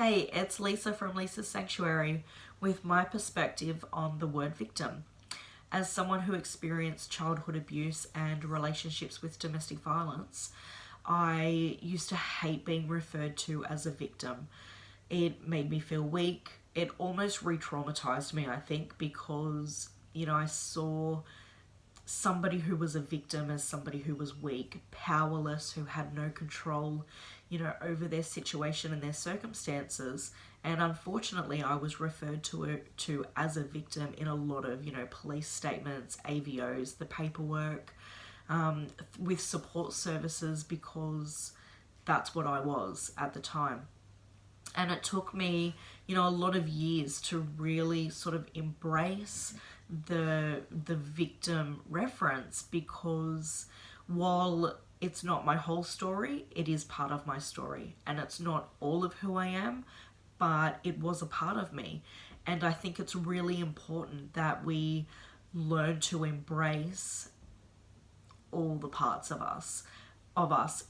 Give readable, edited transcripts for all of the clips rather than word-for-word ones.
Hey, it's Lisa from Lisa's Sanctuary with my perspective on the word victim. As someone who experienced childhood abuse and relationships with domestic violence, I used to hate being referred to as a victim. It made me feel weak. It almost re-traumatized me, I think, because, I saw somebody who was a victim as somebody who was weak, powerless, who had no control, over their situation and their circumstances. And unfortunately, I was referred to as a victim in a lot of, police statements, AVOs, the paperwork, with support services, because that's what I was at the time. And it took me, a lot of years to really sort of embrace the victim reference, because while it's not my whole story, it is part of my story, and it's not all of who I am, but it was a part of me. And I think it's really important that we learn to embrace all the parts of us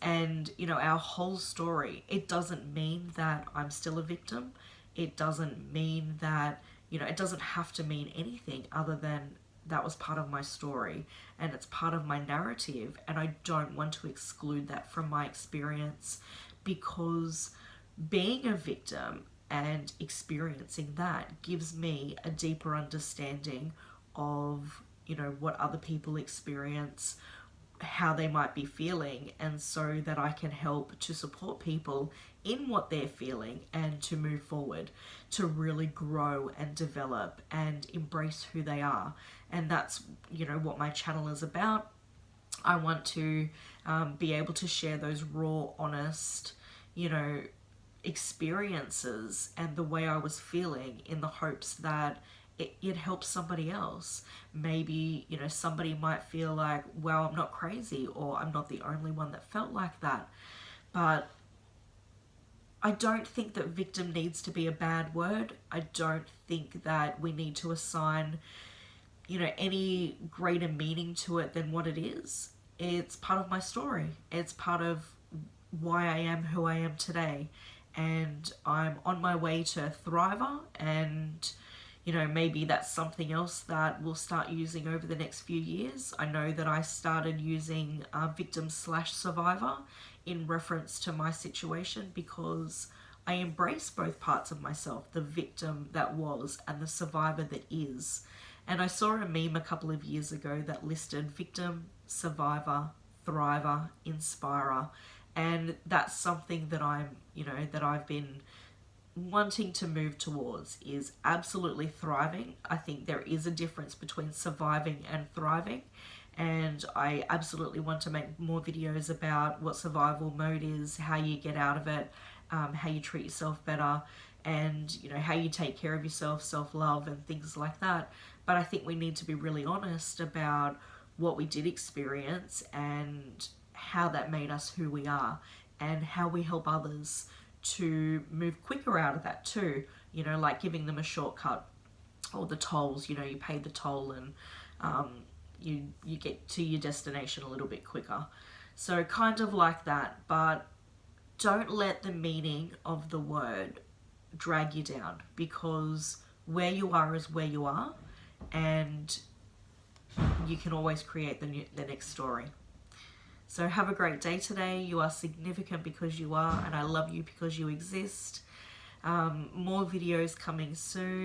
and our whole story. It doesn't mean that I'm still a victim. It doesn't mean that it doesn't have to mean anything other than that was part of my story and it's part of my narrative, and I don't want to exclude that from my experience, because being a victim and experiencing that gives me a deeper understanding of what other people experience, how they might be feeling, and so that I can help to support people in what they're feeling and to move forward, to really grow and develop and embrace who they are. And that's what my channel is about. I want to be able to share those raw, honest experiences and the way I was feeling, in the hopes that it helps somebody else. Maybe, somebody might feel like, well, I'm not crazy, or I'm not the only one that felt like that. But I don't think that victim needs to be a bad word. I don't think that we need to assign, any greater meaning to it than what it is. It's part of my story. It's part of why I am who I am today. And I'm on my way to Thriver, and maybe that's something else that we'll start using over the next few years. I know that I started using victim/survivor in reference to my situation, because I embrace both parts of myself, the victim that was and the survivor that is. And I saw a meme a couple of years ago that listed victim, survivor, thriver, inspirer. And that's something that that I've been wanting to move towards, is absolutely thriving. I think there is a difference between surviving and thriving, and I absolutely want to make more videos about what survival mode is, how you get out of it, how you treat yourself better, and how you take care of yourself, self-love and things like that. But I think we need to be really honest about what we did experience and how that made us who we are, and how we help others to move quicker out of that too, like giving them a shortcut, or the tolls, you pay the toll and you get to your destination a little bit quicker. So kind of like that. But don't let the meaning of the word drag you down, because where you are is where you are, and you can always create the next story. So have a great day today. You are significant because you are, and I love you because you exist. More videos coming soon.